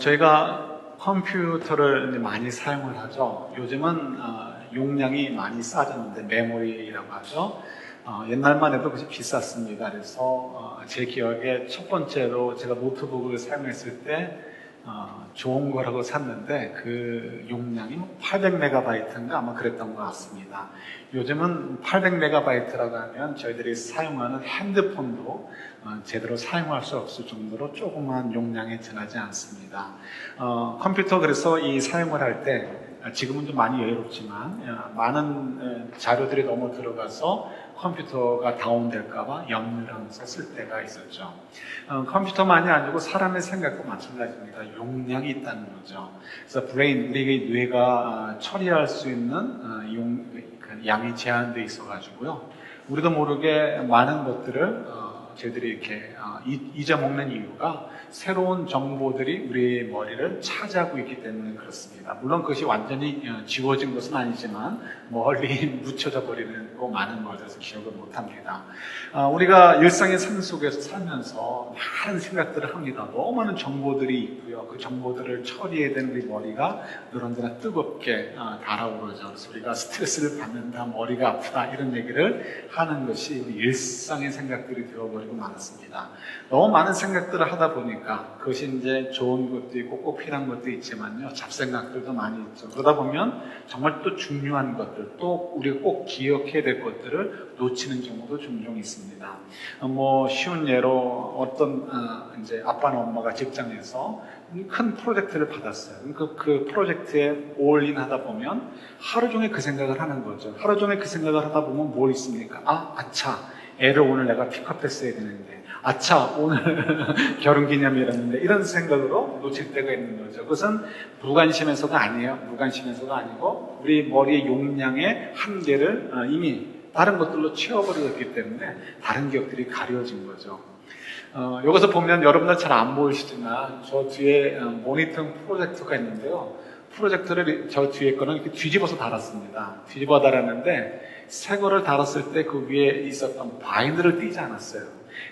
저희가 컴퓨터를 많이 사용을 하죠. 요즘은 용량이 많이 싸졌는데 메모리라고 하죠. 옛날만 해도 그것이 비쌌습니다. 그래서 제 기억에 첫 번째로 제가 노트북을 사용했을 때 좋은 거라고 샀는데 그 용량이 800메가바이트인가 아마 그랬던 것 같습니다. 요즘은 800메가바이트라고 하면 저희들이 사용하는 핸드폰도 제대로 사용할 수 없을 정도로 조그만 용량에 지나지 않습니다. 컴퓨터 그래서 이 사용을 할 때 지금은 좀 많이 여유롭지만 많은 자료들이 너무 들어가서 컴퓨터가 다운될까봐 염려를 하면서 쓸 때가 있었죠. 컴퓨터만이 아니고 사람의 생각도 마찬가지입니다. 용량이 있다는 거죠. 그래서 브레인, 우리 뇌가 처리할 수 있는 양이 제한되어 있어가지고요. 우리도 모르게 많은 것들을 저희들이 이렇게 잊어먹는 이유가 새로운 정보들이 우리의 머리를 차지하고 있기 때문에 그렇습니다. 물론 그것이 완전히 지워진 것은 아니지만 멀리 묻혀져 버리는 많은 것에서 기억을 못합니다. 우리가 일상의 삶 속에서 살면서 많은 생각들을 합니다. 너무 많은 정보들이 있고요. 그 정보들을 처리해야 되는 우리 머리가 늘 언제나 뜨겁게 달아오르죠. 그래서 우리가 스트레스를 받는다, 머리가 아프다 이런 얘기를 하는 것이 우리 일상의 생각들이 되어버리고 많았습니다. 너무 많은 생각들을 하다 보니까 그것이 이제 좋은 것도 있고 꼭 필요한 것도 있지만요, 잡생각들도 많이 있죠. 그러다 보면 정말 또 중요한 것들, 또 우리가 꼭 기억해야 될 것들을 놓치는 경우도 종종 있습니다. 쉬운 예로 어떤 이제 아빠나 엄마가 직장에서 큰 프로젝트를 받았어요. 그 프로젝트에 올인하다 보면 하루 종일 그 생각을 하는 거죠. 하루 종일 그 생각을 하다 보면 뭘 있습니까? 아차, 애를 오늘 내가 픽업했어야 되는데, 아차, 오늘 결혼기념일이었는데, 이런 생각으로 놓칠 때가 있는 거죠. 그것은 무관심해서가 아니에요. 무관심해서가 아니고 우리 머리의 용량의 한계를 이미 다른 것들로 채워버렸기 때문에 다른 기억들이 가려진 거죠. 여기서 보면 여러분들 잘 안 보이시지만 저 뒤에 모니터링 프로젝터가 있는데요. 프로젝터를 저 뒤에 거는 이렇게 뒤집어서 달았습니다. 뒤집어 달았는데 새 거를 달았을 때 그 위에 있었던 바인드를 띄지 않았어요.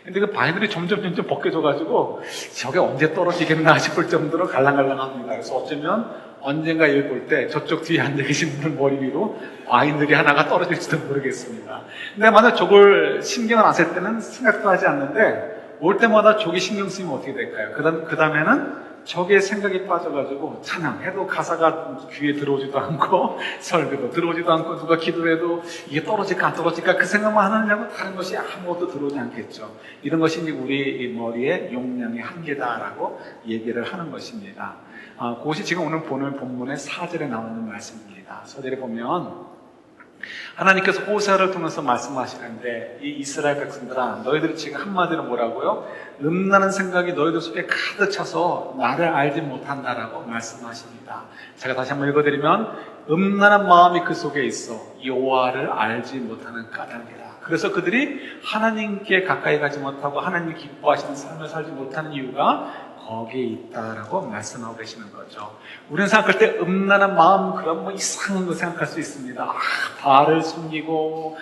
근데 그 바인드를 점점 벗겨져가지고 저게 언제 떨어지겠나 싶을 정도로 갈랑갈랑합니다. 그래서 어쩌면 언젠가 읽을 때 저쪽 뒤에 앉아 계신 분들 머리 위로 바인들이 하나가 떨어질지도 모르겠습니다. 근데 만약 저걸 신경을 안 쓸 때는 생각도 하지 않는데 올 때마다 저게 신경 쓰이면 어떻게 될까요? 그 다음에는 저게 생각이 빠져가지고 찬양해도 가사가 귀에 들어오지도 않고 설교도 들어오지도 않고 누가 기도해도 이게 떨어질까 안 떨어질까 그 생각만 하느냐고 다른 것이 아무것도 들어오지 않겠죠. 이런 것이 우리 머리의 용량의 한계다라고 얘기를 하는 것입니다. 그것이 지금 오늘 보는 본문의 4절에 나오는 말씀입니다. 4절에 보면 하나님께서 호세아를 통해서 말씀하시는데 이 이스라엘 백성들아, 너희들이 지금 한마디로 뭐라고요? 음란한 생각이 너희들 속에 가득 차서 나를 알지 못한다라고 말씀하십니다. 제가 다시 한번 읽어드리면 음란한 마음이 그 속에 있어 여호와를 알지 못하는 까닭이라. 그래서 그들이 하나님께 가까이 가지 못하고 하나님 기뻐하시는 삶을 살지 못하는 이유가 거기에 있다라고 말씀하고 계시는 거죠. 우리는 생각할 때 음란한 마음, 그런 이상한 거 생각할 수 있습니다. 바알을 숨기고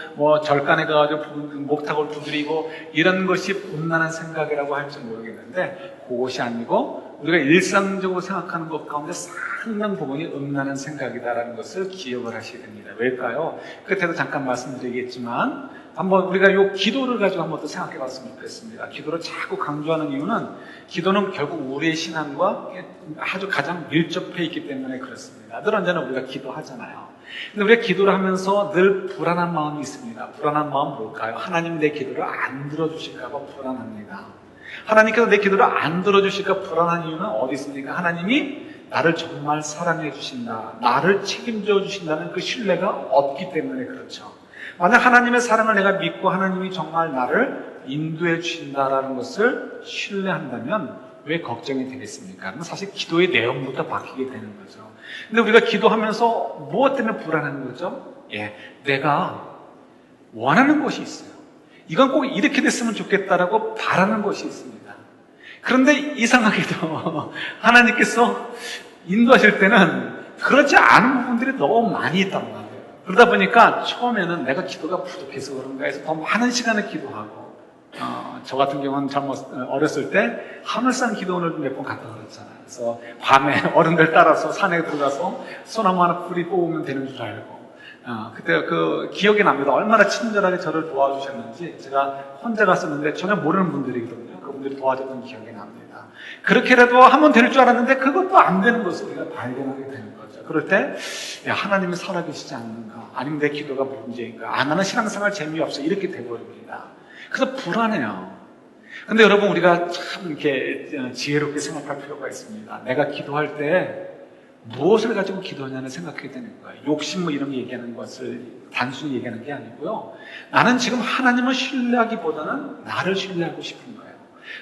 절간에 가가지고 목탁을 두드리고 이런 것이 음란한 생각이라고 할지 모르겠는데 그것이 아니고 우리가 일상적으로 생각하는 것 가운데 상당 부분이 음란한 생각이다라는 것을 기억을 하셔야 됩니다. 왜일까요? 끝에도 잠깐 말씀드리겠지만 한번 우리가 이 기도를 가지고 한번 더 생각해 봤으면 좋겠습니다. 기도를 자꾸 강조하는 이유는 기도는 결국 우리의 신앙과 아주 가장 밀접해 있기 때문에 그렇습니다. 늘 언제나 우리가 기도하잖아요. 근데 우리가 기도를 하면서 늘 불안한 마음이 있습니다. 불안한 마음은 뭘까요? 하나님 내 기도를 안 들어주실까 봐 불안합니다. 하나님께서 내 기도를 안 들어주실까 불안한 이유는 어디 있습니까? 하나님이 나를 정말 사랑해 주신다, 나를 책임져 주신다는 그 신뢰가 없기 때문에 그렇죠. 만약 하나님의 사랑을 내가 믿고 하나님이 정말 나를 인도해 주신다라는 것을 신뢰한다면 왜 걱정이 되겠습니까? 그럼 사실 기도의 내용부터 바뀌게 되는 거죠. 근데 우리가 기도하면서 무엇 때문에 불안한 거죠? 내가 원하는 것이 있어요. 이건 꼭 이렇게 됐으면 좋겠다라고 바라는 것이 있습니다. 그런데 이상하게도 하나님께서 인도하실 때는 그렇지 않은 부분들이 너무 많이 있단 말이에요. 그러다 보니까 처음에는 내가 기도가 부족해서 그런가 해서 더 많은 시간을 기도하고 저 같은 경우는 어렸을 때 하늘산 기도원을 몇 번 갔다 그랬잖아요. 그래서 밤에 어른들 따라서 산에 들어가서 소나무 하나 뿌리 뽑으면 되는 줄 알고, 그때 그 기억이 납니다. 얼마나 친절하게 저를 도와주셨는지. 제가 혼자 갔었는데 전혀 모르는 분들이거든요. 그분들이 도와줬던 기억이 납니다. 그렇게라도 하면 될 줄 알았는데 그것도 안 되는 것을 우리가 발견하게 되는 거죠. 그럴 때 하나님이 살아계시지 않는가, 아니면 내 기도가 문제인가, 나는 신앙생활 재미없어, 이렇게 돼버립니다. 그래서 불안해요. 근데 여러분, 우리가 참 이렇게 지혜롭게 생각할 필요가 있습니다. 내가 기도할 때 무엇을 가지고 기도하냐는 생각하게 되는 거예요. 욕심 뭐 이런 거 얘기하는 것을 단순히 얘기하는 게 아니고요. 나는 지금 하나님을 신뢰하기보다는 나를 신뢰하고 싶은 거예요.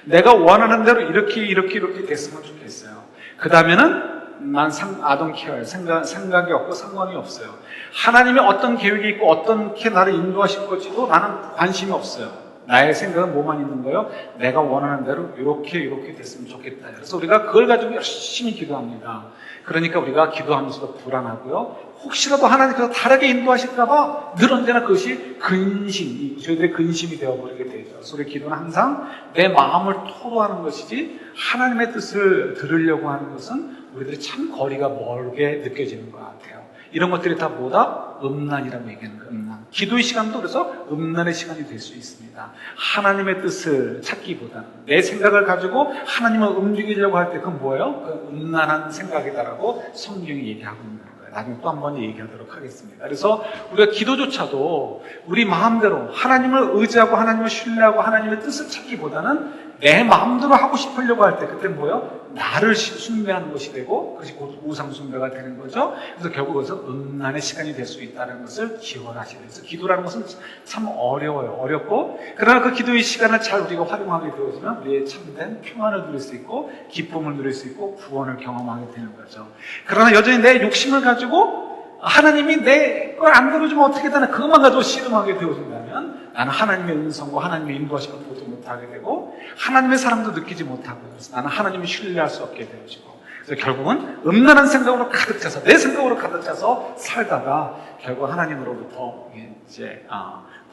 내가 원하는 대로 이렇게 됐으면 좋겠어요. 그 다음에는 난 아동 케어예요. 생각이 없고 상관이 없어요. 하나님이 어떤 계획이 있고 어떻게 나를 인도하실 것지도 나는 관심이 없어요. 나의 생각은 뭐만 있는 거예요? 내가 원하는 대로 이렇게 됐으면 좋겠다. 그래서 우리가 그걸 가지고 열심히 기도합니다. 그러니까 우리가 기도하면서도 불안하고요. 혹시라도 하나님께서 다르게 인도하실까봐 늘 언제나 그것이 저희들의 근심이 되어버리게 되죠. 그래서 우리 기도는 항상 내 마음을 토로하는 것이지, 하나님의 뜻을 들으려고 하는 것은 우리들이 참 거리가 멀게 느껴지는 것 같아요. 이런 것들이 다 뭐다? 음란이라고 얘기하는 거예요. 음란. 기도의 시간도 그래서 음란의 시간이 될 수 있습니다. 하나님의 뜻을 찾기보다는 내 생각을 가지고 하나님을 움직이려고 할 때 그건 뭐예요? 그 음란한 생각이다라고 성경이 얘기하고 있는 거예요. 나중에 또 한 번 얘기하도록 하겠습니다. 그래서 우리가 기도조차도 우리 마음대로 하나님을 의지하고 하나님을 신뢰하고 하나님의 뜻을 찾기보다는 내 마음대로 하고 싶으려고 할 때, 그때 뭐예요? 나를 숭배하는 것이 되고, 그것이 곧 우상 숭배가 되는 거죠. 그래서 결국 거기서 음란의 시간이 될 수 있다는 것을 기원하시는 거예요. 그래서 기도라는 것은 참 어려워요. 어렵고, 그러나 그 기도의 시간을 잘 우리가 활용하게 되어지면 우리의 참된 평안을 누릴 수 있고, 기쁨을 누릴 수 있고, 구원을 경험하게 되는 거죠. 그러나 여전히 내 욕심을 가지고 하나님이 내 걸 안 들어주면 어떻게 되나, 그것만 가지고 씨름하게 되어진다면 나는 하나님의 은성과 하나님의 인도하심을 보지 못하게 되고, 하나님의 사랑도 느끼지 못하고, 그래서 나는 하나님을 신뢰할 수 없게 되어지고, 그래서 결국은 음란한 생각으로 가득 차서, 내 생각으로 가득 차서 살다가 결국 하나님으로부터 이제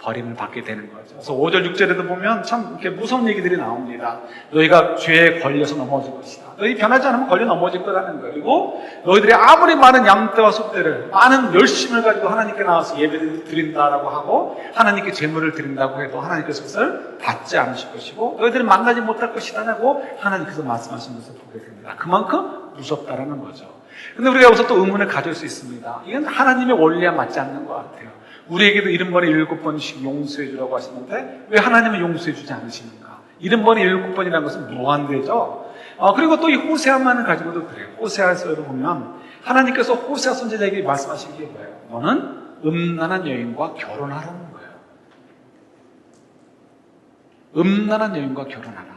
버림을 받게 되는 거죠. 그래서 5절 6절에도 보면 참 이렇게 무서운 얘기들이 나옵니다. 너희가 죄에 걸려서 넘어질 것이다. 너희 변하지 않으면 걸려 넘어질 거라는 거예요. 그리고 너희들이 아무리 많은 양떼와 소떼를, 많은 열심을 가지고 하나님께 나와서 예배를 드린다라고 하고 하나님께 제물을 드린다고 해도 하나님께서 그것을 받지 않으실 것이고 너희들은 만나지 못할 것이다라고 하나님께서 말씀하신 것을 보게 됩니다. 그만큼 무섭다라는 거죠. 근데 우리가 여기서 또 의문을 가질 수 있습니다. 이건 하나님의 원리와 맞지 않는 것 같아요. 우리에게도 70번에 7번씩 용서해 주라고 하시는데 왜 하나님은 용서해 주지 않으시는가? 70번에 7번이라는 것은 무한대죠. 그리고 또 이 호세아만을 가지고도 그래요. 호세아서를 보면 하나님께서 호세아 선지자에게 말씀하신 게 뭐예요? 너는 음란한 여인과 결혼하라는 거예요. 음란한 여인과 결혼하라.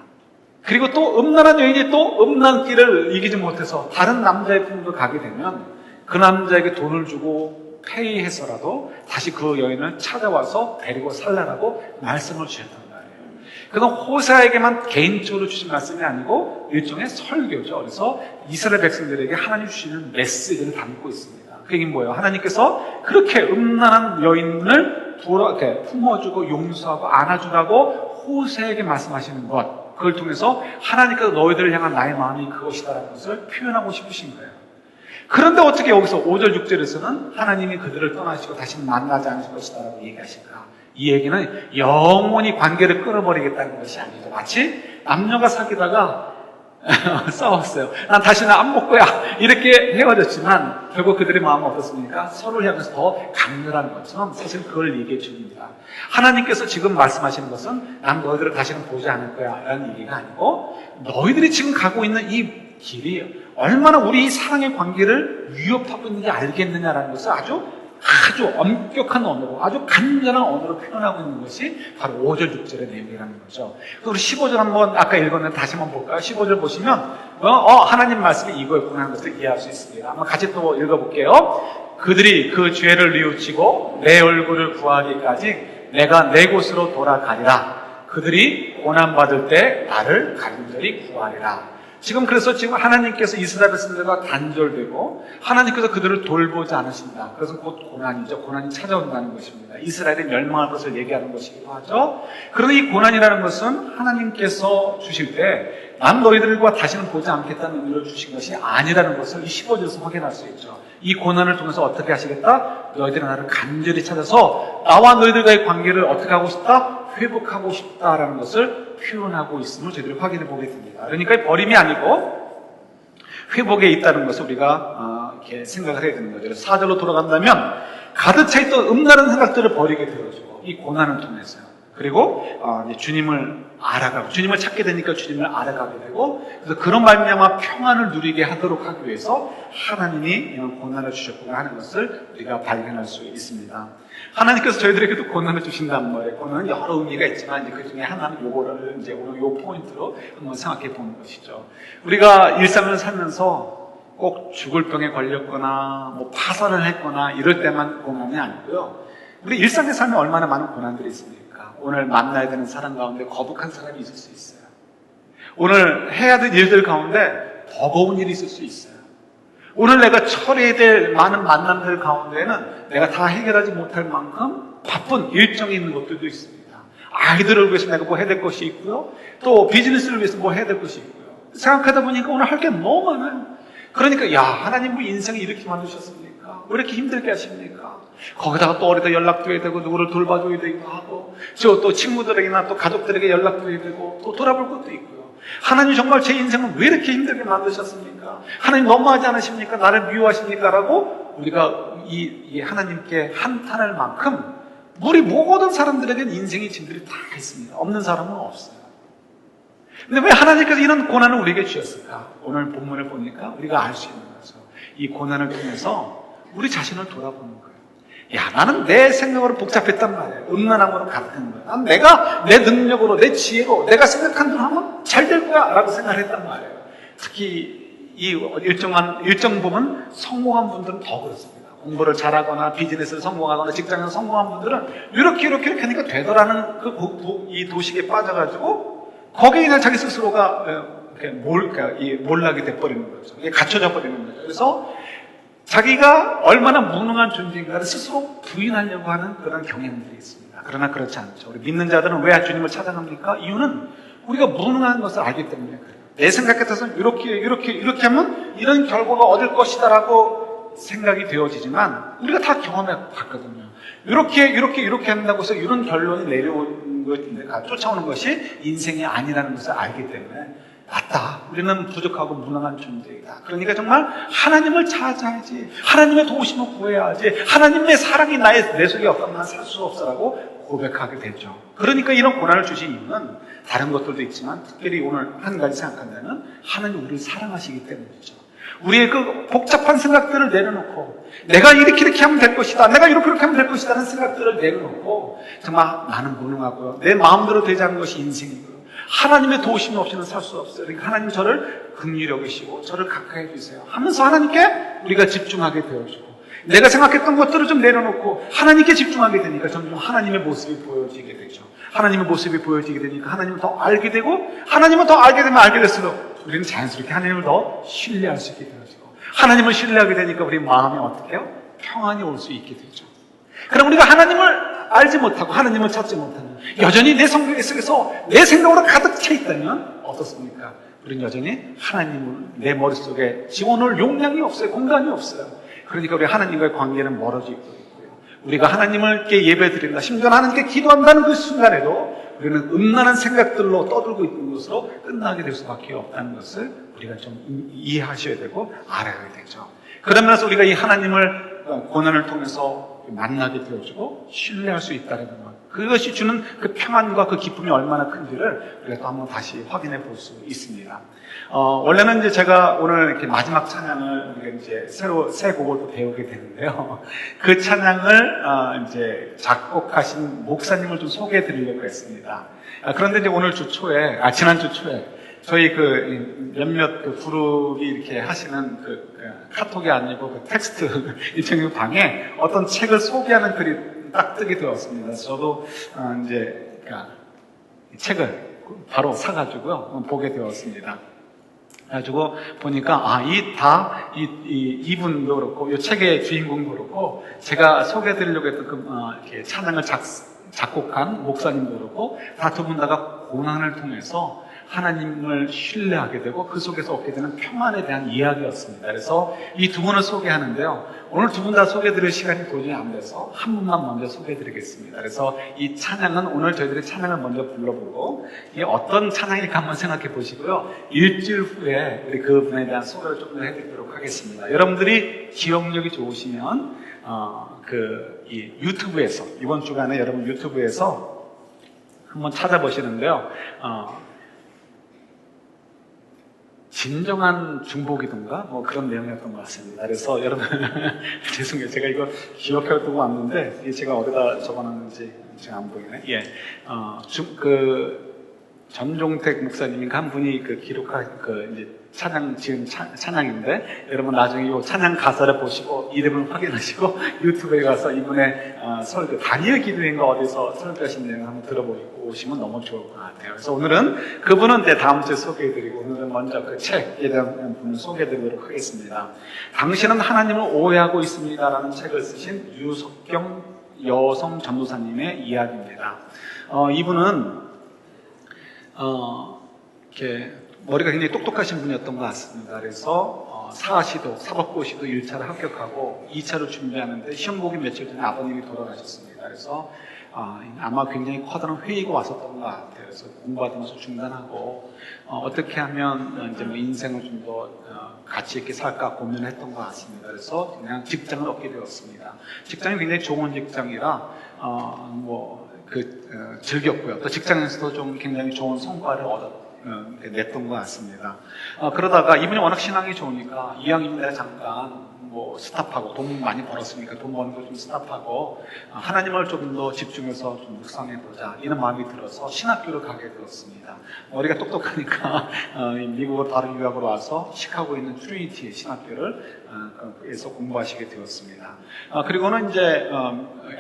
그리고 또 음란한 여인이 또 음란길을 이기지 못해서 다른 남자의 품으로 가게 되면 그 남자에게 돈을 주고 페이해서라도 다시 그 여인을 찾아와서 데리고 살라라고 말씀을 주셨단 말이에요. 그건 호세아에게만 개인적으로 주신 말씀이 아니고 일종의 설교죠. 그래서 이스라엘 백성들에게 하나님 주시는 메시지를 담고 있습니다. 그게 뭐예요? 하나님께서 그렇게 음란한 여인을 이렇게 품어주고 용서하고 안아주라고 호세아에게 말씀하시는 것, 그걸 통해서 하나님께서 너희들을 향한 나의 마음이 그것이다라는 것을 표현하고 싶으신 거예요. 그런데 어떻게 여기서 5절 6절에서는 하나님이 그들을 떠나시고 다시 만나지 않으실 것이다라고 얘기하실까? 이 얘기는 영원히 관계를 끊어버리겠다는 것이 아니죠. 마치 남녀가 사귀다가 싸웠어요. 난 다시는 안 볼 거야. 이렇게 헤어졌지만 결국 그들의 마음은 어떻습니까? 서로를 향해서 더 강렬한 것처럼 사실 그걸 얘기해 줍니다. 하나님께서 지금 말씀하시는 것은 난 너희들을 다시는 보지 않을 거야 라는 얘기가 아니고 너희들이 지금 가고 있는 이 길이 얼마나 우리 사랑의 관계를 위협하고 있는지 알겠느냐라는 것을 아주 엄격한 언어로, 아주 간절한 언어로 표현하고 있는 것이 바로 5절, 6절의 내용이라는 거죠. 그리고 15절 한번 아까 읽었는데 다시 한번 볼까요? 15절 보시면 하나님 말씀이 이거였구나 하는 것을 이해할 수 있습니다. 한번 같이 또 읽어볼게요. 그들이 그 죄를 뉘우치고 내 얼굴을 구하기까지 내가 내 곳으로 돌아가리라. 그들이 고난받을 때 나를 간절히 구하리라. 지금 그래서 지금 하나님께서 이스라엘 백성들과 단절되고 하나님께서 그들을 돌보지 않으신다. 그래서 곧 고난이죠. 고난이 찾아온다는 것입니다. 이스라엘이 멸망할 것을 얘기하는 것이기도 하죠. 그런데 이 고난이라는 것은 하나님께서 주실 때 난 너희들과 다시는 보지 않겠다는 의미로 주신 것이 아니라는 것을 이 15절에서 확인할 수 있죠. 이 고난을 통해서 어떻게 하시겠다? 너희들은 나를 간절히 찾아서 나와 너희들과의 관계를 어떻게 하고 싶다? 회복하고 싶다라는 것을 표현하고 있음을 저희들이 확인해 보게 됩니다. 그러니까 버림이 아니고 회복에 있다는 것을 우리가 이렇게 생각을 해야 되는 거죠. 그래서 4절로 돌아간다면 가득 차 있던 음란한 생각들을 버리게 되어지고 이 고난을 통해서요. 그리고 주님을 알아가고 주님을 찾게 되니까 주님을 알아가게 되고 그래서 그런 말미암아 평안을 누리게 하도록 하기 위해서 하나님이 이런 고난을 주셨구나 하는 것을 우리가 발견할 수 있습니다. 하나님께서 저희들에게도 고난을 주신단 말이에요. 고난은 여러 의미가 있지만 이제 그 중에 하나는 요거를 이제 오늘 요 포인트로 한번 생각해 보는 것이죠. 우리가 일상을 살면서 꼭 죽을 병에 걸렸거나 뭐 파산을 했거나 이럴 때만 고난이 아니고요. 우리 일상의 삶에 얼마나 많은 고난들이 있습니까? 오늘 만나야 되는 사람 가운데 거북한 사람이 있을 수 있어요. 오늘 해야 될 일들 가운데 버거운 일이 있을 수 있어요. 오늘 내가 처리해야 될 많은 만남들 가운데에는 내가 다 해결하지 못할 만큼 바쁜 일정이 있는 것들도 있습니다. 아이들을 위해서 내가 뭐 해야 될 것이 있고요. 또 비즈니스를 위해서 뭐 해야 될 것이 있고요. 생각하다 보니까 오늘 할 게 너무 많아요. 그러니까 하나님 뭐 인생을 이렇게 만드셨습니까? 왜 이렇게 힘들게 하십니까? 거기다가 또 어디다 연락도 해야 되고 누구를 돌봐줘야 되기도 하고 또 친구들에게나 또 가족들에게 연락도 해야 되고 또 돌아볼 것도 있고요. 하나님 정말 제 인생을 왜 이렇게 힘들게 만드셨습니까? 하나님 너무하지 않으십니까? 나를 미워하십니까? 라고 우리가 이 하나님께 한탄할 만큼 우리 모든 사람들에게는 인생의 짐들이 다 있습니다. 없는 사람은 없어요. 근데 왜 하나님께서 이런 고난을 우리에게 주셨을까? 오늘 본문을 보니까 우리가 알 수 있는 거죠. 이 고난을 통해서 우리 자신을 돌아보는 거예요. 나는 내 생각으로 복잡했단 말이에요. 음란함으로 가득한 거예요. 난 내가 내 능력으로, 내 지혜로, 내가 생각한 대로 하면 잘 될 거야 라고 생각을 했단 말이에요. 특히 이 일정 부분 성공한 분들은 더 그렇습니다. 공부를 잘하거나 비즈니스를 성공하거나 직장에서 성공한 분들은 이렇게 하니까 되더라는 이 도식에 빠져가지고 거기에 그냥 자기 스스로가 몰락이 돼버리는 거죠. 이게 갖춰져 버리는 거죠. 그래서 자기가 얼마나 무능한 존재인가를 스스로 부인하려고 하는 그런 경향들이 있습니다. 그러나 그렇지 않죠. 우리 믿는 자들은 왜 주님을 찾아갑니까? 이유는 우리가 무능한 것을 알기 때문에 그래요. 내 생각 같아서는 이렇게 하면 이런 결과가 얻을 것이다라고 생각이 되어지지만 우리가 다 경험해 봤거든요. 이렇게 한다고 해서 이런 결론이 내려오는 것인데 쫓아오는 것이 인생이 아니라는 것을 알기 때문에 맞다. 우리는 부족하고 무능한 존재이다. 그러니까 정말 하나님을 찾아야지. 하나님의 도우심을 구해야지. 하나님의 사랑이 내 속에 없다면 난 살 수 없어라고 고백하게 되죠. 그러니까 이런 고난을 주신 이유는 다른 것들도 있지만 특별히 오늘 한 가지 생각한다면 하나님 우리를 사랑하시기 때문이죠. 우리의 그 복잡한 생각들을 내려놓고 내가 이렇게 하면 될 것이다. 내가 이렇게 하면 될 것이다. 라는 생각들을 내려놓고 정말 나는 무능하고요. 내 마음대로 되지 않는 것이 인생이고요. 하나님의 도우심 없이는 살 수 없어요. 그러니까 하나님 저를 긍휼히 여기시고 저를 가까이 해주세요 하면서 하나님께 우리가 집중하게 되어주고 내가 생각했던 것들을 좀 내려놓고 하나님께 집중하게 되니까 점점 하나님의 모습이 보여지게 되죠. 하나님의 모습이 보여지게 되니까 하나님을 더 알게 되고 하나님을 더 알게 되면 알게 될수록 우리는 자연스럽게 하나님을 더 신뢰할 수 있게 되어지고 하나님을 신뢰하게 되니까 우리 마음이 어떻게 해요? 평안이 올 수 있게 되죠. 그럼 우리가 하나님을 알지 못하고 하나님을 찾지 못하면 여전히 내 성경 속에서 내 생각으로 가득 차 있다면 어떻습니까? 우리는 여전히 하나님을 내 머릿속에 지워놓을 용량이 없어요. 공간이 없어요. 그러니까 우리 하나님과의 관계는 멀어지고 있고요. 우리가 하나님께 예배드린다. 심지어 하나님께 기도한다는 그 순간에도 우리는 음란한 생각들로 떠들고 있는 것으로 끝나게 될 수밖에 없다는 것을 우리가 좀 이해하셔야 되고 알아야 되죠. 그러면서 우리가 이 하나님을 고난을 통해서 만나게 되어주고 신뢰할 수 있다는 것, 그것이 주는 그 평안과 그 기쁨이 얼마나 큰지를 우리가 또 한번 다시 확인해 볼 수 있습니다. 원래는 이제 제가 오늘 이렇게 마지막 찬양을 우리가 이제 새 곡을 또 배우게 되는데요. 그 찬양을 이제 작곡하신 목사님을 좀 소개해 드리려고 했습니다. 그런데 이제 오늘 지난주 초에 저희 몇몇 그룹이 이렇게 하시는 카톡이 아니고 텍스트 일종의 방에 어떤 책을 소개하는 글이 딱 뜨게 되었습니다. 그래서 저도 이제 책을 바로 사가지고요 보게 되었습니다. 그래가지고 보니까 이분도 그렇고 이 책의 주인공도 그렇고 제가 소개해드리려고 했던 이렇게 찬양을 작곡한 목사님도 그렇고 다 두 분 다가 고난을 통해서 하나님을 신뢰하게 되고 그 속에서 얻게 되는 평안에 대한 이야기였습니다. 그래서 이 두 분을 소개하는데요. 오늘 두 분 다 소개해드릴 시간이 도저히 안 돼서 한 분만 먼저 소개해드리겠습니다. 그래서 이 찬양은 오늘 저희들이 찬양을 먼저 불러보고 이게 어떤 찬양일까 한번 생각해 보시고요. 일주일 후에 우리 그분에 대한 소개를 좀 더 해드리도록 하겠습니다. 여러분들이 기억력이 좋으시면 이 유튜브에서 이번 주간에 여러분 유튜브에서 한번 찾아보시는데요. 진정한 중보기도인가? 뭐 그런 내용이었던 것 같습니다. 그래서 여러분, 죄송해요. 제가 이거 기억해두고 왔는데, 제가 어디다 적어놨는지 제가 안 보이네. 예. 전종택 목사님인가 한 분이 기록한 이제 지은 찬양인데, 여러분 나중에 이 찬양 가사를 보시고, 이름을 확인하시고, 유튜브에 가서 이분의 설교, 다니엘 기도인가 어디서 설교하신 내용을 한번 들어보시면 너무 좋을 것 같아요. 그래서 오늘은 그분은 다음 주에 소개해드리고, 오늘은 먼저 그 책에 대한 분을 소개해드리도록 하겠습니다. 당신은 하나님을 오해하고 있습니다라는 책을 쓰신 유석경 여성 전도사님의 이야기입니다. 이분은 이렇게 머리가 굉장히 똑똑하신 분이었던 것 같습니다. 그래서 사법고시도 1차를 합격하고 2차를 준비하는데 시험 보기 며칠 전에 아버님이 돌아가셨습니다. 그래서 아마 굉장히 커다란 회의가 왔었던 것 같아요. 그래서 공부하면서 중단하고 어떻게 하면 이제 인생을 좀 더 가치 있게 살까 고민을 했던 것 같습니다. 그래서 그냥 직장을 얻게 되었습니다. 직장이 굉장히 좋은 직장이라 즐겼고요. 또 직장에서도 좀 굉장히 좋은 성과를 냈던 것 같습니다. 그러다가 이분이 워낙 신앙이 좋으니까 이왕이면 내가 잠깐 스탑하고 돈 많이 벌었으니까 돈 버는 거 좀 스탑하고 하나님을 좀 더 집중해서 좀 묵상해보자 이런 마음이 들어서 신학교를 가게 되었습니다. 머리가 똑똑하니까 미국으로 다른 유학으로 와서 시카고에 있는 트리니티 신학교를 에서 공부하시게 되었습니다. 그리고는 이제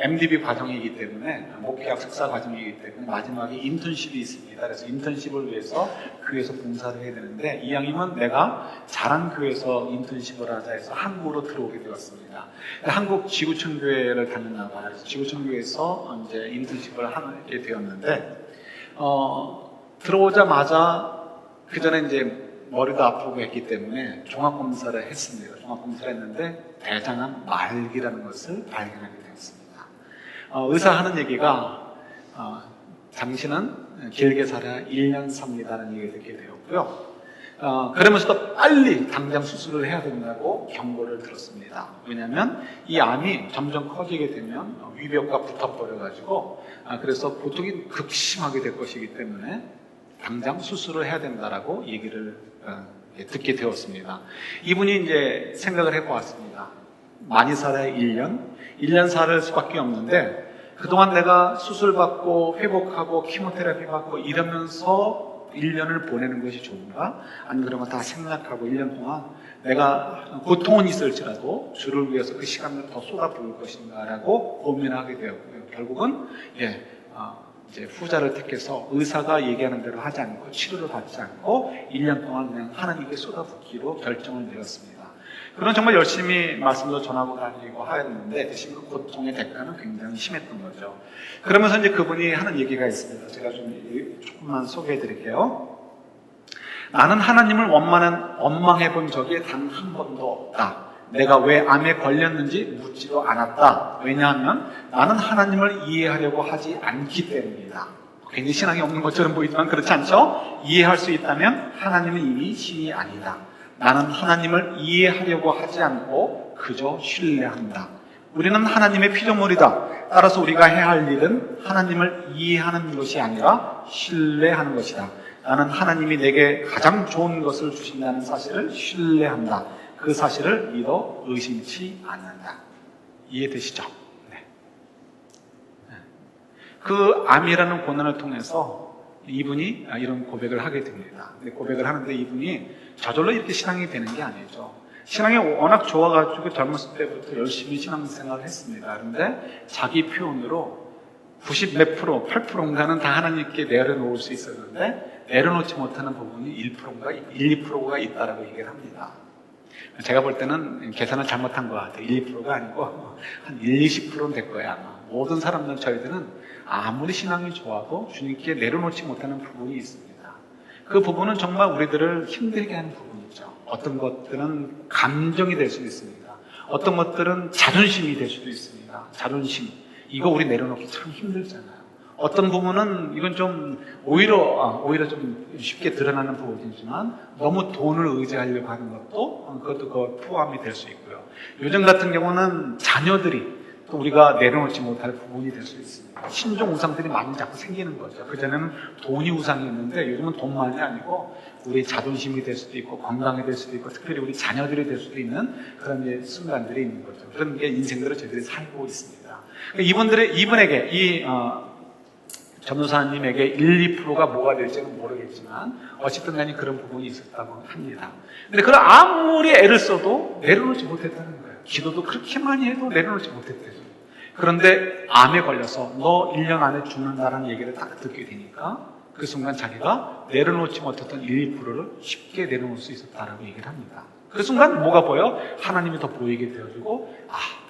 MDB 과정이기 때문에 목회학 석사 과정이기 때문에 마지막에 인턴십이 있습니다. 그래서 인턴십을 위해서 교회에서 봉사를 해야 되는데 이왕이면 내가 잘한 교회에서 인턴십을 하자 해서 한국으로 들어오게 되었습니다. 한국 지구촌교회를 다녔나 봐요. 그래서 지구촌교회에서 이제 인턴십을 하게 되었는데 들어오자마자 그 전에 이제 머리도 아프고 했기 때문에 종합검사를 했습니다. 종합검사를 했는데 대장암 말기라는 것을 발견하게 되었습니다. 의사 하는 얘기가 당신은 길게 살아야 1년 삽니다라는 얘기를 듣게 되었고요. 그러면서도 빨리 당장 수술을 해야 된다고 경고를 들었습니다. 왜냐하면 이 암이 점점 커지게 되면 위벽과 붙어버려가지고 그래서 고통이 극심하게 될 것이기 때문에 당장 수술을 해야 된다라고 얘기를 듣게 되었습니다. 이분이 이제 생각을 해보았습니다. 많이 살아야 1년 살 수밖에 없는데 그동안 내가 수술받고 회복하고 키모테라피 받고 이러면서 1년을 보내는 것이 좋은가? 아니면 그런 거 다 생략하고 1년 동안 내가 고통은 있을지라도 주를 위해서 그 시간을 더 쏟아부을 것인가 라고 고민하게 되었고요. 결국은 이제 후자를 택해서 의사가 얘기하는 대로 하지 않고 치료를 받지 않고 1년 동안 그냥 하나님께 쏟아붓기로 결정을 내렸습니다. 그런 정말 열심히 말씀도 전하고 다니고 하였는데 대신 그 고통의 대가는 굉장히 심했던 거죠. 그러면서 이제 그분이 하는 얘기가 있습니다. 제가 좀 조금만 소개해 드릴게요. 나는 하나님을 원망해 본 적이 단 한 번도 없다. 내가 왜 암에 걸렸는지 묻지도 않았다. 왜냐하면 나는 하나님을 이해하려고 하지 않기 때문이다. 괜히 신앙이 없는 것처럼 보이지만 그렇지 않죠? 이해할 수 있다면 하나님은 이미 신이 아니다. 나는 하나님을 이해하려고 하지 않고 그저 신뢰한다. 우리는 하나님의 피조물이다. 따라서 우리가 해야 할 일은 하나님을 이해하는 것이 아니라 신뢰하는 것이다. 나는 하나님이 내게 가장 좋은 것을 주신다는 사실을 신뢰한다. 그 사실을 믿어 의심치 않는다. 이해되시죠? 네. 그 암이라는 고난을 통해서 이분이 이런 고백을 하게 됩니다. 고백을 하는데 이분이 저절로 이렇게 신앙이 되는 게 아니죠. 신앙이 워낙 좋아가지고 젊었을 때부터 열심히 신앙생활을 했습니다. 그런데 자기 표현으로 90 몇 프로, 8%인가는 다 하나님께 내려놓을 수 있었는데 내려놓지 못하는 부분이 1%인가 1, 2%가 있다라고 얘기를 합니다. 제가 볼 때는 계산을 잘못한 것 같아요. 1, 2%가 아니고 한 1, 20%는 될 거야 아마. 모든 사람들, 저희들은 아무리 신앙이 좋아도 주님께 내려놓지 못하는 부분이 있습니다. 그 부분은 정말 우리들을 힘들게 하는 부분이죠. 어떤 것들은 감정이 될 수도 있습니다. 어떤 것들은 자존심이 될 수도 있습니다. 자존심. 이거 우리 내려놓기 참 힘들잖아요. 어떤 부분은 이건 좀 오히려 좀 쉽게 드러나는 부분이지만 너무 돈을 의지하려고 하는 그것도 포함이 될 수 있고요. 요즘 같은 경우는 자녀들이 또 우리가 내려놓지 못할 부분이 될 수 있습니다. 신종 우상들이 많이 자꾸 생기는 거죠. 그전에는 돈이 우상이었는데 요즘은 돈만이 아니고 우리 자존심이 될 수도 있고 건강이 될 수도 있고 특별히 우리 자녀들이 될 수도 있는 그런 순간들이 있는 거죠. 그런 게 인생들을 저희들이 살고 있습니다. 이분에게 이 전도사님에게 1, 2%가 뭐가 될지는 모르겠지만 어쨌든 간에 그런 부분이 있었다고 합니다. 근데 그걸 아무리 애를 써도 내려놓지 못했다는 거예요. 기도도 그렇게 많이 해도 내려놓지 못했대요. 그런데 암에 걸려서 너 1년 안에 죽는다라는 얘기를 딱 듣게 되니까 그 순간 자기가 내려놓지 못했던 1, 2%를 쉽게 내려놓을 수 있었다라고 얘기를 합니다. 그 순간 뭐가 보여? 하나님이 더 보이게 되어지고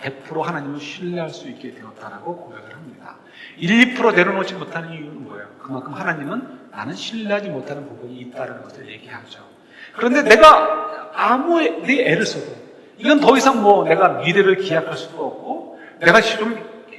100% 하나님을 신뢰할 수 있게 되었다라고 고백을 합니다. 1, 2% 내려놓지 못하는 이유는 뭐예요? 그만큼 하나님은 나는 신뢰하지 못하는 부분이 있다는 것을 얘기하죠. 그런데 내가 아무리 애를 써도 이건 더 이상 내가 미래를 기약할 수도 없고 내가 좀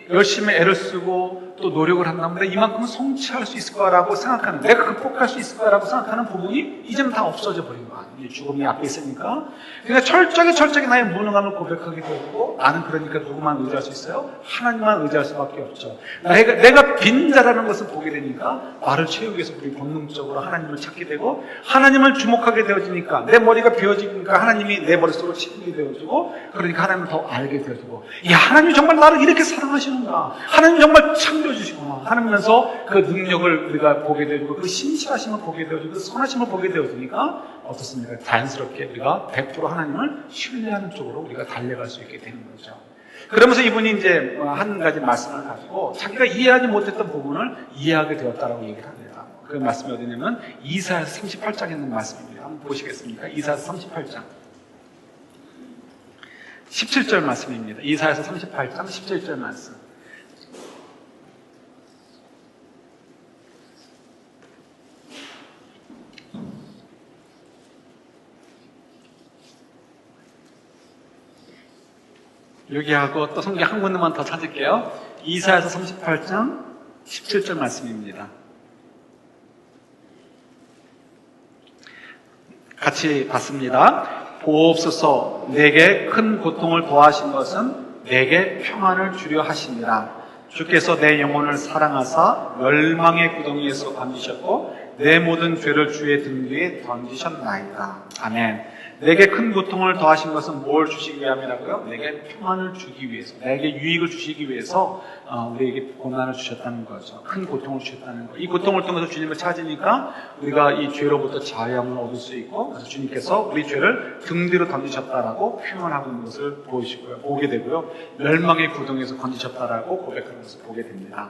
열심히 애를 쓰고 또 노력을 한다면 이만큼은 성취할 수 있을 거라고 생각하는, 내가 극복할 수 있을 거라고 생각하는 부분이 이제는 다 없어져 버린 거 아니에요. 죽음이 앞에 있으니까. 그러니까 철저하게 나의 무능함을 고백하게 되고 나는 그러니까 누구만 의지할 수 있어요? 하나님만 의지할 수밖에 없죠. 내가 빈자라는 것을 보게 되니까 나를 채우기 위해서 우리 본능적으로 하나님을 찾게 되고 하나님을 주목하게 되어지니까 내 머리가 비워지니까 하나님이 내 머릿속으로 침입이 되어지고 그러니까 하나님을 더 알게 되어지고 하나님이 정말 나를 이렇게 사랑하시는가, 하나님 정말 챙겨주시구나 하면서 그 능력을 우리가 보게 되고 그 신실하심을 보게 되어지고 그 선하심을 보게 되어지니까 어떻습니까? 자연스럽게 우리가 100% 하나님을 신뢰하는 쪽으로 우리가 달려갈 수 있게 되는 거죠. 그러면서 이분이 이제 한 가지 말씀을 가지고 자기가 이해하지 못했던 부분을 이해하게 되었다라고 얘기를 합니다. 그 말씀이 어디냐면 이사야서 38장에 있는 말씀입니다. 한번 보시겠습니까? 이사야서 38장 17절 말씀입니다. 이사야서 38장 17절 말씀. 여기하고 또 성경 한 군데만 더 찾을게요. 이사야서 38장 17절 말씀입니다. 같이 봤습니다. 보옵소서, 내게 큰 고통을 더하신 것은 내게 평안을 주려 하심이라. 주께서 내 영혼을 사랑하사 멸망의 구덩이에서 건지셨고 내 모든 죄를 주의 등 위에 던지셨나이다. 아멘. 내게 큰 고통을 더하신 것은 뭘 주시기 위함이라고요? 내게 평안을 주기 위해서, 내게 유익을 주시기 위해서 우리에게 고난을 주셨다는 거죠. 큰 고통을 주셨다는 거. 이 고통을 통해서 주님을 찾으니까 우리가 이 죄로부터 자유함을 얻을 수 있고, 그래서 주님께서 우리 죄를 등 뒤로 던지셨다라고 표현하고 있는 것을 보게 되고요. 멸망의 구덩이에서 건지셨다라고 고백하는 것을 보게 됩니다.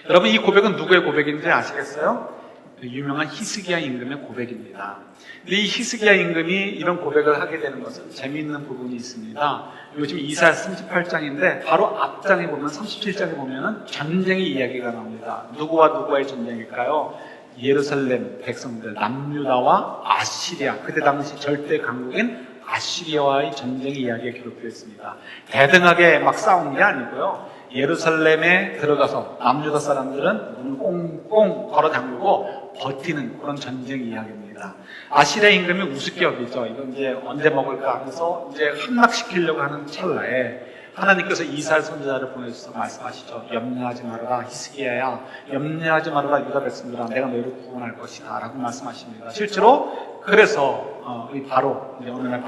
여러분, 이 고백은 누구의 고백인지 아시겠어요? 유명한 히스기야 임금의 고백입니다. 근데 이 히스기야 임금이 이런 고백을 하게 되는 것은 재미있는 부분이 있습니다. 요즘 이사야서 38장인데 바로 앞장에 보면 37장에 보면은 전쟁의 이야기가 나옵니다. 누구와 누구와의 전쟁일까요? 예루살렘 백성들, 남유다와 아시리아, 그때 당시 절대 강국인 아시리아와의 전쟁의 이야기가 기록되어 있습니다. 대등하게 막 싸운 게 아니고요. 예루살렘에 들어가서 남유다 사람들은 문을 꽁꽁 걸어 잠그고 버티는 그런 전쟁 이야기입니다. 아시리아 임금이 우습게 여기죠. 이건 이제 언제 먹을까 하면서 이제 함락시키려고 하는 찰나에 하나님께서 이사야 선지자를 보내주셔서 말씀하시죠. 염려하지 말아라 히스기야야, 염려하지 말아라 유다 백성들아, 내가 너희를 구원할 것이다 라고 말씀하십니다. 실제로 그래서 바로 이제 그날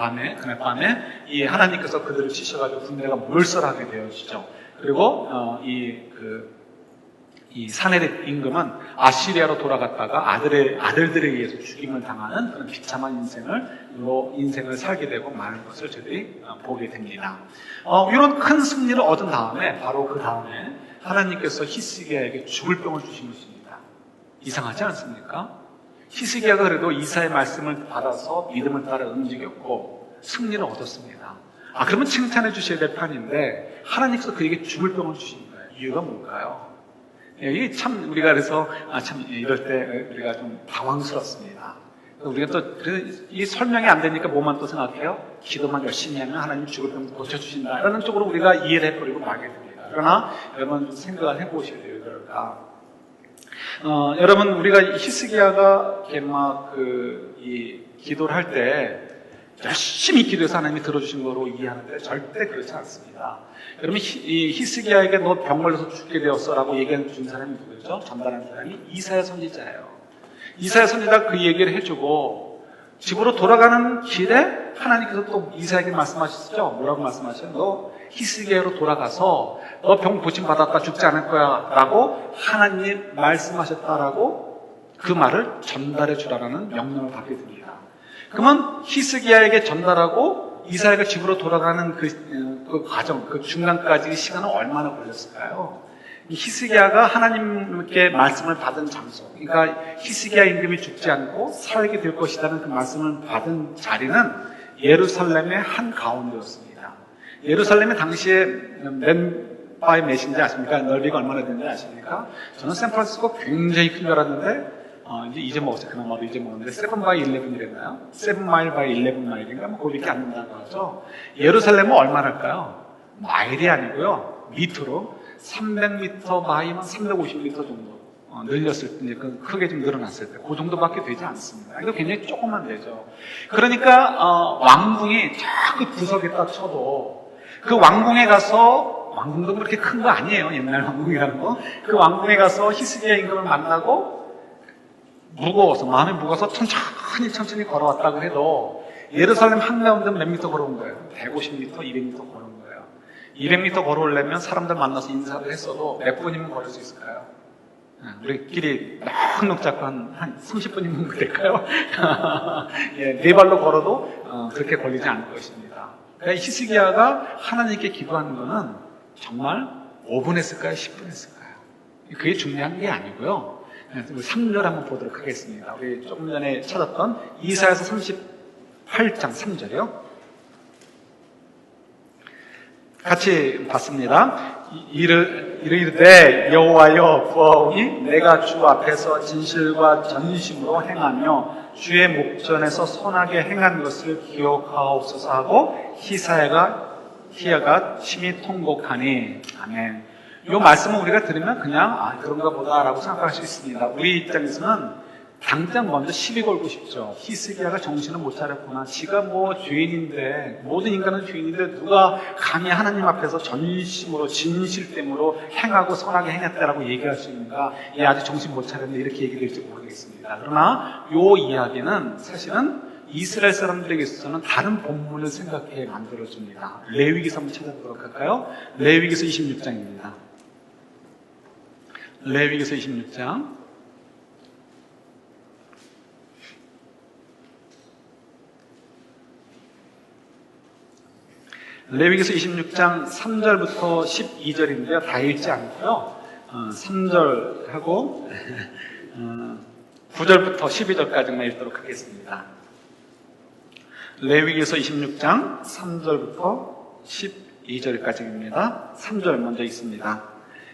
밤에 이 하나님께서 그들을 치셔가지고 군대가 몰살하게 되어지죠. 그리고 이 사네립 임금은 아시리아로 돌아갔다가 아들들에 의해서 죽임을 당하는 그런 비참한 인생을 살게 되고 마는 것을 저희들이 보게 됩니다. 이런 큰 승리를 얻은 다음에 바로 그 다음에 하나님께서 히스기야에게 죽을 병을 주신 것입니다. 이상하지 않습니까? 히스기야가 그래도 이사의 말씀을 받아서 믿음을 따라 움직였고 승리를 얻었습니다. 그러면 칭찬해 주셔야 될 판인데 하나님께서 그에게 죽을 병을 주신 거예요. 이유가 뭘까요? 이게 참 우리가 그래서 참 이럴 때 우리가 좀 당황스럽습니다. 우리가 또 이 설명이 안 되니까 뭐만 또 생각해요? 기도만 열심히 하면 하나님 죽을 병 고쳐주신다. 이런 쪽으로 우리가 이해를 해버리고 말게 됩니다. 그러나 여러분 좀 생각을 해보셔야 돼요. 그럴까? 여러분 우리가 히스기야가 이렇게 막 이 기도를 할 때 열심히 기도해서 하나님이 들어주신 거로 이해하는데 절대 그렇지 않습니다. 여러분 이 히스기야에게 너 병 걸려서 죽게 되었어라고 얘기해 준 사람이 누구죠? 전달한 사람이 이사야 선지자예요. 이사야 선지자가 그 얘기를 해주고 집으로 돌아가는 길에 하나님께서 또 이사야에게 말씀하셨죠. 뭐라고 말씀하셔요? 너 히스기야로 돌아가서 너 병 고침 받았다 죽지 않을 거야 라고 하나님이 말씀하셨다라고 그 말을 전달해 주라는 명령을 받게 됩니다. 그러면 히스기야에게 전달하고 이사야가 집으로 돌아가는 그 과정, 그 중간까지 시간은 얼마나 걸렸을까요? 히스기야가 하나님께 말씀을 받은 장소, 그러니까 히스기야 임금이 죽지 않고 살게 될 것이라는 그 말씀을 받은 자리는 예루살렘의 한 가운데였습니다. 예루살렘이 당시에 몇 바이 몇인지 아십니까? 넓이가 얼마나 되는지 아십니까? 저는 샌프란시스코 굉장히 큰 줄 알았는데 이제 먹었어요. 그나마도 이제 먹었는데 7 by 11이랬나요? 7 mile by 11 마일인가? 뭐 그거밖에 안 된다고 하죠. 예루살렘은 얼마나일까요? 마일이 아니고요. 미터로 300m 바이면 350m 정도 늘렸을 때, 크게 좀 늘어났을 때, 그 정도밖에 되지 않습니다. 이거 굉장히 조금만 되죠. 그러니까 왕궁이 저 구석에 딱 쳐도 그 왕궁에 가서 왕궁도 그렇게 큰 거 아니에요. 옛날 왕궁이라는 거. 그 왕궁에 가서 히스기야 임금을 만나고 무거워서 마음이 무거워서 천천히 걸어왔다고 해도 예루살렘 한가운데 몇 미터 걸어온 거예요? 150m, 200m 걸어온 거예요. 200m 걸어오려면 사람들 만나서 인사를 했어도 몇 분이면 걸을 수 있을까요? 우리끼리 넉넉 잡고 한 30분이면 될까요? 예, 네 발로 걸어도 그렇게 걸리지 않을 것입니다. 그러니까 히스기야가 하나님께 기도하는 거는 정말 5분 했을까요? 10분 했을까요? 그게 중요한 게 아니고요. 3절 한번 보도록 하겠습니다. 우리 조금 전에 찾았던 이사야서 38장 3절이요. 같이 봤습니다. 이르되 여호와여 구하오니 내가 주 앞에서 진실과 전심으로 행하며 주의 목전에서 선하게 행한 것을 기억하옵소서 하고 히스기야가 심히 통곡하니. 아멘. 이 말씀을 우리가 들으면 그냥 그런가 보다라고 생각할 수 있습니다. 우리 입장에서는 당장 먼저 시비 걸고 싶죠. 히스기야가 정신을 못 차렸구나. 지가 뭐 죄인인데, 모든 인간은 죄인인데 누가 감히 하나님 앞에서 전심으로 진실됨으로 행하고 선하게 행했다라고 얘기할 수 있는가? 아직 정신 못 차렸는데 이렇게 얘기될지 모르겠습니다. 그러나 이 이야기는 사실은 이스라엘 사람들에게 있어서는 다른 본문을 생각해 만들어줍니다. 레위기서 한번 찾아보도록 할까요? 레위기서 26장입니다. 레위기서 26장. 레위기서 26장 3절부터 12절인데요. 다 읽지 않고요. 3절하고 9절부터 12절까지만 읽도록 하겠습니다. 레위기서 26장 3절부터 12절까지입니다. 3절 먼저 읽습니다.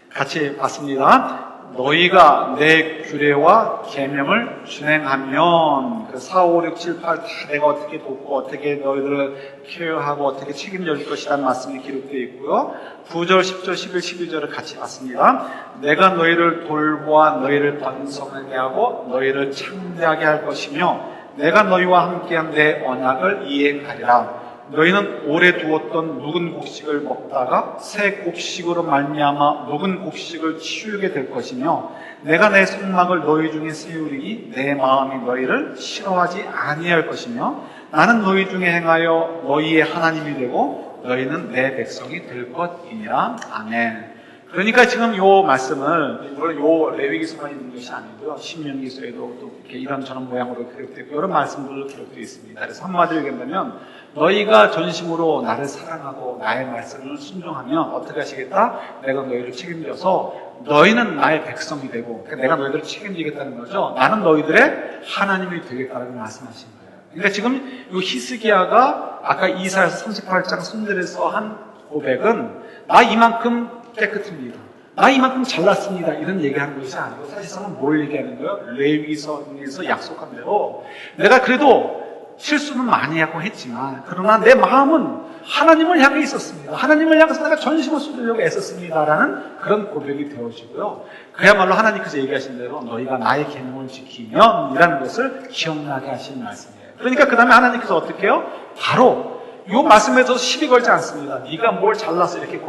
같이 봤습니다. 너희가 내 규례와 계명을 준행하면 그 4, 5, 6, 7, 8 다 내가 어떻게 돕고 어떻게 너희들을 케어하고 어떻게 책임져 줄 것이라는 말씀이 기록되어 있고요. 9절, 10절, 11, 12절을 같이 봤습니다. 내가 너희를 돌보아 너희를 번성하게 하고 너희를 창대하게 할 것이며 내가 너희와 함께한 내 언약을 이행하리라. 너희는 오래 두었던 묵은 곡식을 먹다가 새 곡식으로 말미암아 묵은 곡식을 치우게 될 것이며 내가 내 손막을 너희 중에 세우리니 내 마음이 너희를 싫어하지 아니할 것이며 나는 너희 중에 행하여 너희의 하나님이 되고 너희는 내 백성이 될 것이니라. 아멘. 그러니까 지금 요 말씀을, 물론 요 레위기서만 있는 것이 아니고요. 신명기서에도 또 이렇게 이런저런 모양으로 기록되어 있고, 이런 말씀들로 기록되어 있습니다. 그래서 한마디로 얘기한다면, 너희가 전심으로 나를 사랑하고 나의 말씀을 순종하면 어떻게 하시겠다? 내가 너희를 책임져서 너희는 나의 백성이 되고, 그러니까 내가 너희들을 책임지겠다는 거죠. 나는 너희들의 하나님이 되겠다라고 말씀하신 거예요. 그러니까 지금 이 히스기야가 아까 이사야서 38장 손들에서 한 고백은 나 이만큼 깨끗합니다, 나 이만큼 잘났습니다, 이런 얘기하는 것이 아니고 사실상은 뭘 얘기하는 거예요? 레위기서에서 약속한 대로 내가 그래도 실수는 많이 하고 했지만 그러나 내 마음은 하나님을 향해 있었습니다, 하나님을 향해서 내가 전심을 쏟으려고 애썼습니다라는 그런 고백이 되어지고요. 그야말로 하나님께서 얘기하신 대로 너희가 나의 계명을 지키면 이라는 것을 기억나게 하신 말씀이에요. 그러니까 그 다음에 하나님께서 어떻게 해요? 바로 이 말씀에서 시비 걸지 않습니다. 네가 뭘 잘났어 이렇게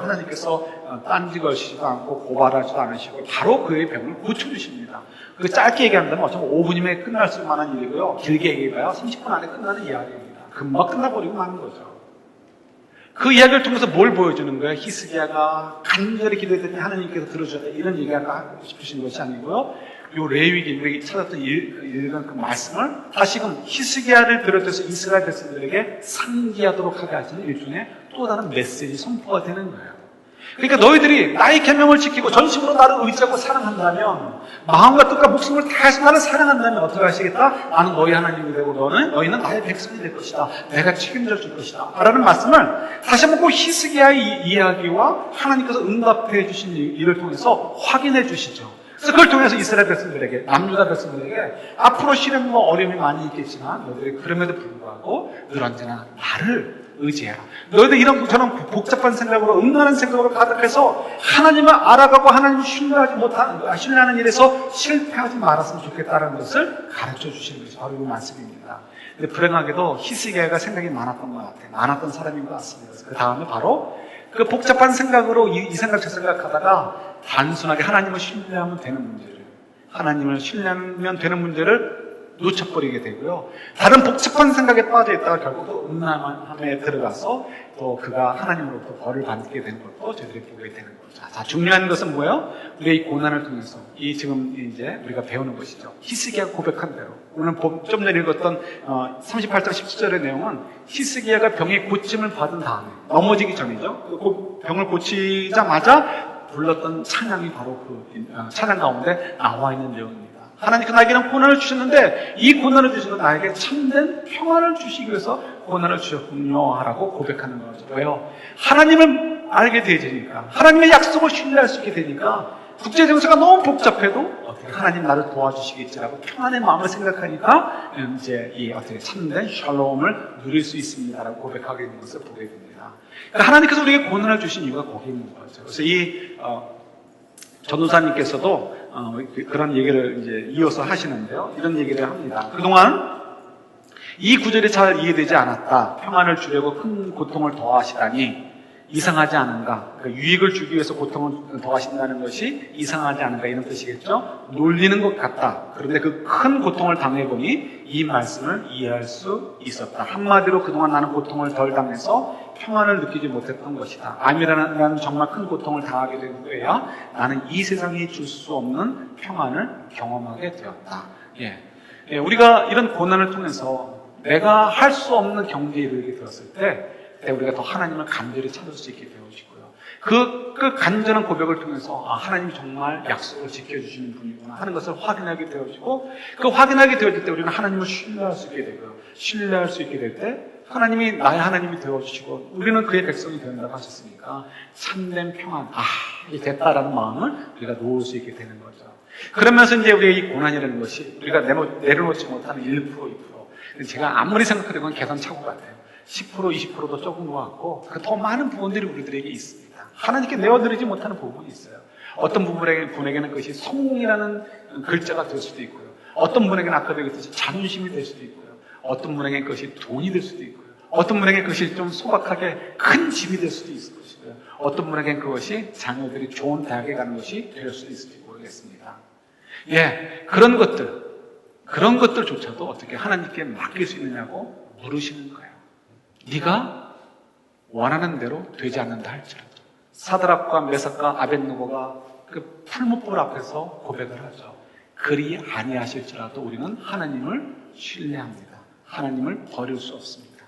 하나님께서 딴지 걸시지도 않고 고발하지도 않으시고 바로 그의 병을 고쳐주십니다. 그 짧게 얘기한다면 어쩌면 5분이면 끝날 수 만한 일이고요, 길게 얘기해봐야 30분 안에 끝나는 이야기입니다. 금방 끝나버리고 마는 거죠. 그 이야기를 통해서 뭘 보여주는 거예요? 히스기야가 간절히 기도했더니 하나님께서 들어주셨다, 이런 얘기를 하고 싶으신 것이 아니고요, 요 레위기 우리가 찾았던 읽은 그 말씀을 다시금 히스기야를 비롯해서 이스라엘 백성들에게 상기하도록 하게 하시는 일종의 또 다른 메시지 선포가 되는 거예요. 그러니까 너희들이 나의 계명을 지키고 전심으로 나를 의지하고 사랑한다면, 마음과 뜻과 목숨을 다해서 나를 사랑한다면 어떻게 하시겠다? 나는 너희 하나님이 되고 너희는 나의 백성이 될 것이다, 내가 책임져 줄 것이다 라는 말씀을 다시 한번 그 히스기야의 이야기와 하나님께서 응답해 주신 일을 통해서 확인해 주시죠. 그래서 그걸 통해서 이스라엘 백성들에게, 남유다 백성들에게 앞으로 시련과 어려움이 많이 있겠지만 너희들이 그럼에도 불구하고 늘 언제나 나를 의지해라. 너희들 이런 저런 복잡한 생각으로, 음란한 생각으로 가득해서 하나님을 알아가고 하나님을 신뢰하는 일에서 실패하지 말았으면 좋겠다는 것을 가르쳐 주시는 것이 바로 이 말씀입니다. 근데 불행하게도 히스기야가 생각이 많았던 것 같아요. 많았던 사람인 것 같습니다. 그 다음에 바로 그 복잡한 생각으로 이 생각 저 생각하다가 단순하게 하나님을 신뢰하면 되는 문제를, 하나님을 신뢰하면 되는 문제를 놓쳐버리게 되고요, 다른 복잡한 생각에 빠져있다가 결국 또 음란함에 들어가서 또 그가 하나님으로부터 벌을 받게 되는 것도 저희들이 보게 되는 거죠. 자, 중요한 것은 뭐예요? 우리의 이 고난을 통해서 지금 이제 우리가 배우는 것이죠. 히스기야가 고백한 대로, 오늘 좀 전에 읽었던 38장 17절의 내용은 히스기야가 병의 고침을 받은 다음에, 넘어지기 전이죠, 그 병을 고치자마자 불렀던 찬양이 바로 그 찬양 가운데 나와 있는 내용입니다. 하나님께서 나에게는 고난을 주셨는데 이 고난을 주시고 나에게 참된 평안을 주시기 위해서 고난을 주셨군요 하라고 고백하는 거죠. 왜요? 하나님을 알게 되니까, 하나님의 약속을 신뢰할 수 있게 되니까 국제 정세가 너무 복잡해도 어떻게 하나님 나를 도와주시겠지라고 평안의 마음을 생각하니까 이제 이 어떻게 참된 샬롬을 누릴 수 있습니다라고 고백하게 되는 것을 보게 됩니다. 그러니까 하나님께서 우리에게 고난을 주신 이유가 거기에 있는 거죠. 그래서 이 전도사님께서도 그런 얘기를 이제 이어서 하시는데요, 이런 얘기를 합니다. 그동안 이 구절이 잘 이해되지 않았다. 평안을 주려고 큰 고통을 더하시다니 이상하지 않은가? 그러니까 유익을 주기 위해서 고통을 더하신다는 것이 이상하지 않은가, 이런 뜻이겠죠? 놀리는 것 같다. 그런데 그 큰 고통을 당해보니 이 말씀을 이해할 수 있었다. 한마디로 그동안 나는 고통을 덜 당해서 평안을 느끼지 못했던 것이다. 암이라는 정말 큰 고통을 당하게 된 후에야 나는 이 세상이 줄 수 없는 평안을 경험하게 되었다. 우리가 이런 고난을 통해서 내가 할 수 없는 경지에 이르게 되었을 때 우리가 더 하나님을 간절히 찾을 수 있게 되어지고요. 그 간절한 고백을 통해서 하나님이 정말 약속을 지켜주시는 분이구나 하는 것을 확인하게 되어지고, 그 확인하게 되어질 때 우리는 하나님을 신뢰할 수 있게 되고요. 신뢰할 수 있게 될 때 하나님이 나의 하나님이 되어주시고 우리는 그의 백성이 된다고 하셨으니까 참된 평안, 이제 됐다라는 마음을 우리가 놓을 수 있게 되는 거죠. 그러면서 이제 우리의 이 고난이라는 것이 우리가 내려놓지 못하는 1%, 2%. 제가 아무리 생각해도 그건 계산차고 같아요. 10%, 20%도 적은 것 같고 더 많은 부분들이 우리들에게 있습니다. 하나님께 내어드리지 못하는 부분이 있어요. 어떤 분에게는 그것이 성공이라는 글자가 될 수도 있고요. 어떤 분에게는 아까 얘기했듯이 자존심이 될 수도 있고요. 어떤 분에게는 그것이 돈이 될 수도 있고요. 어떤 분에게는 그것이 좀 소박하게 큰 집이 될 수도 있을 것이고요. 어떤 분에게는 그것이 자녀들이 좋은 대학에 가는 것이 될 수도 있을지 모르겠습니다. 그런 것들조차도 어떻게 하나님께 맡길 수 있느냐고 물으시는 거예요. 네가 원하는 대로 되지 않는다 할지라도. 사드락과 메삭과 아벳느고가 그 풀무불 앞에서 고백을 하죠. 그리 아니하실지라도 우리는 하나님을 신뢰합니다. 하나님을 버릴 수 없습니다.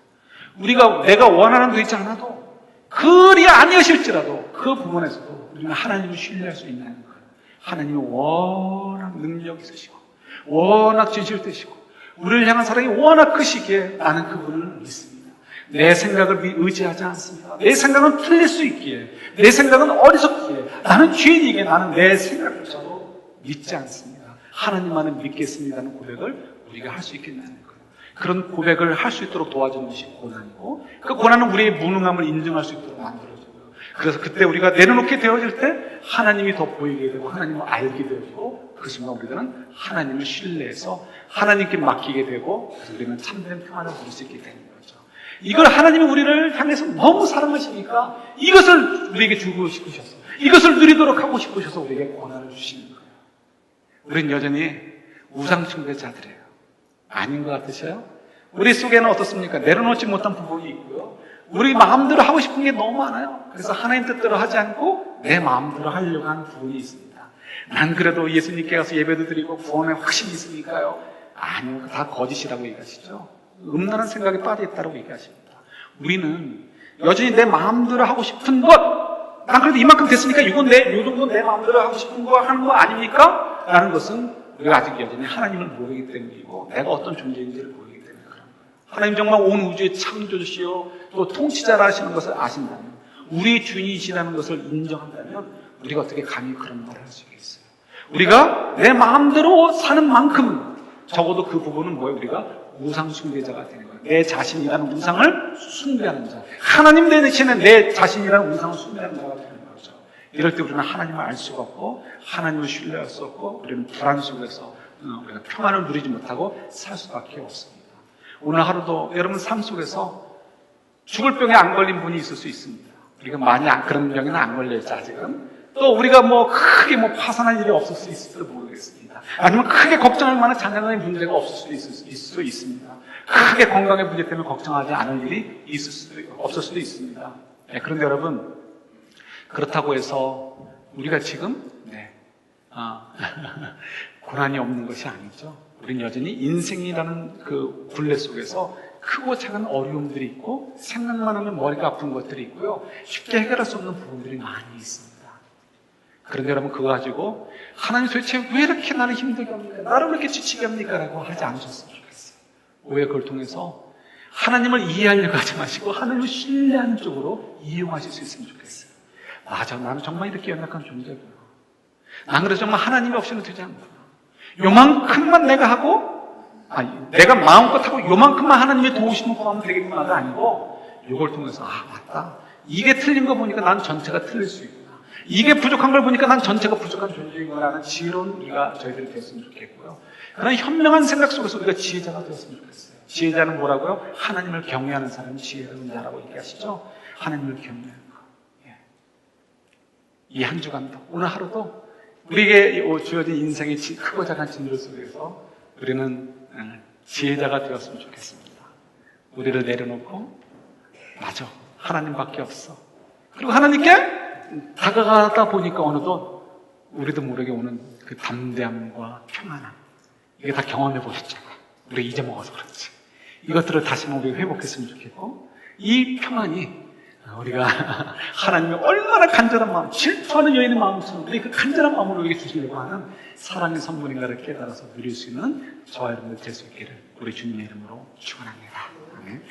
내가 원하는 데 있지 않아도 그리 아니하실지라도 그 부분에서도 우리는 하나님을 신뢰할 수 있는 거예요. 하나님이 워낙 능력이 있으시고 워낙 진실되시고 우리를 향한 사랑이 워낙 크시기에 나는 그분을 믿습니다. 내 생각을 의지하지 않습니다. 내 생각은 틀릴 수 있기에, 내 생각은 어리석기에, 나는 죄인이기에 나는 내 생각조차도 믿지 않습니다. 하나님만을 믿겠습니다는 고백을 우리가 할 수 있겠냐는 거예요. 그런 고백을 할 수 있도록 도와주는 것이 고난이고, 그 고난은 우리의 무능함을 인정할 수 있도록 만들어줘요. 그래서 그때 우리가 내려놓게 되어질 때 하나님이 더 보이게 되고 하나님을 알게 되고, 그 순간 우리들은 하나님을 신뢰해서 하나님께 맡기게 되고, 그래서 우리는 참된 평안을 누릴 수 있게 되는 거죠. 이걸 하나님이 우리를 향해서 너무 사랑하시니까 이것을 우리에게 주고 싶으셔서, 이것을 누리도록 하고 싶으셔서 우리에게 고난을 주시는 거예요. 우리는 여전히 우상숭배자들이에요. 아닌 것 같으셔요? 우리 속에는 어떻습니까? 내려놓지 못한 부분이 있고요. 우리 마음대로 하고 싶은 게 너무 많아요. 그래서 하나님 뜻대로 하지 않고 내 마음대로 하려고 하는 부분이 있습니다. 난 그래도 예수님께 가서 예배도 드리고 구원에 확신이 있으니까요. 아니요, 다 거짓이라고 얘기하시죠. 음란한 생각에 빠져 있다고 얘기하십니다. 우리는 여전히 내 마음대로 하고 싶은 것, 난 그래도 이만큼 됐으니까 요 정도 내 마음대로 하고 싶은 거 하는 거 아닙니까? 라는 것은 우리가 아직 여전히 하나님을 모르기 때문이고 내가 어떤 존재인지를 모르기 때문에 그런 거예요. 하나님 정말 온 우주의 창조주시요 또 통치자라시는 것을 아신다면, 우리의 주인이시라는 것을 인정한다면 우리가 어떻게 감히 그런 말을 할 수 있겠어요? 우리가 내 마음대로 사는 만큼 적어도 그 부분은 뭐예요? 우리가 우상 숭배자가 되는 거예요. 내 자신이라는 우상을 숭배하는 자, 하나님 대신에 내 자신이라는 우상을 숭배하는 자가 되는 거죠. 이럴 때 우리는 하나님을 알 수가 없고 하나님을 신뢰할 수 없고 우리는 불안 속에서 우리가 평안을 누리지 못하고 살 수밖에 없습니다. 오늘 하루도 여러분 삶 속에서 죽을 병에 안 걸린 분이 있을 수 있습니다. 우리가 많이 그런 병에는 안 걸려있죠, 아직은. 또 우리가 크게 파산할 일이 없을 수 있을지도 모르겠습니다. 아니면 크게 걱정할 만한 자녀의 문제가 없을 수도 있습니다. 크게 건강의 문제 때문에 걱정하지 않을 일이 없을 수도 있습니다. 네, 그런데 여러분, 그렇다고 해서 우리가 지금 고난이 없는 것이 아니죠. 우린 여전히 인생이라는 그 굴레 속에서 크고 작은 어려움들이 있고 생각만 하면 머리가 아픈 것들이 있고요. 쉽게 해결할 수 없는 부분들이 많이 있습니다. 그런데 여러분 그거 가지고 하나님 도대체 왜 이렇게 나를 힘들게 합니까? 나를 왜 이렇게 지치게 합니까? 라고 하지 않으셨으면 좋겠어요. 오히려 그걸 통해서 하나님을 이해하려고 하지 마시고 하나님을 신뢰하는 쪽으로 이용하실 수 있으면 좋겠어요. 맞아, 나는 정말 이렇게 연약한 존재구나. 난 그래서 정말 하나님이 없이는 되지 않구나. 요만큼만 내가 하고 내가 마음껏 하고 요만큼만 하나님의 도우심을 구하면 되겠구나가 아니고 이걸 통해서 맞다. 이게 틀린 거 보니까 난 전체가 틀릴 수 있구나. 이게 부족한 걸 보니까 난 전체가 부족한 존재인구나라는 지혜로운 우리가 저희들이 됐으면 좋겠고요. 그런 현명한 생각 속에서 우리가 지혜자가 되었으면 좋겠어요. 지혜자는 뭐라고요? 하나님을 경외하는 사람이 지혜로운 자라고 얘기하시죠. 하나님을 경외하는 거. 이 한 주간도 오늘 하루도 우리에게 주어진 인생의 크고 작은 진로 속에서 우리는 지혜자가 되었으면 좋겠습니다. 우리를 내려놓고 맞아, 하나님밖에 없어. 그리고 하나님께 다가가다 보니까 어느덧 우리도 모르게 오는 그 담대함과 평안함, 이게 다 경험해 보셨잖아. 우리가 잊어먹어서 그렇지. 이것들을 다시 한번 우리가 회복했으면 좋겠고, 이 평안이 우리가 하나님의 얼마나 간절한 마음, 질투하는 여인의 마음처럼 우리 그 간절한 마음으로 우리에게 주시려고 하는 사랑의 선물인가를 깨달아서 누릴 수 있는 저와 여러분들 될 수 있기를 우리 주님의 이름으로 축원합니다. 아멘.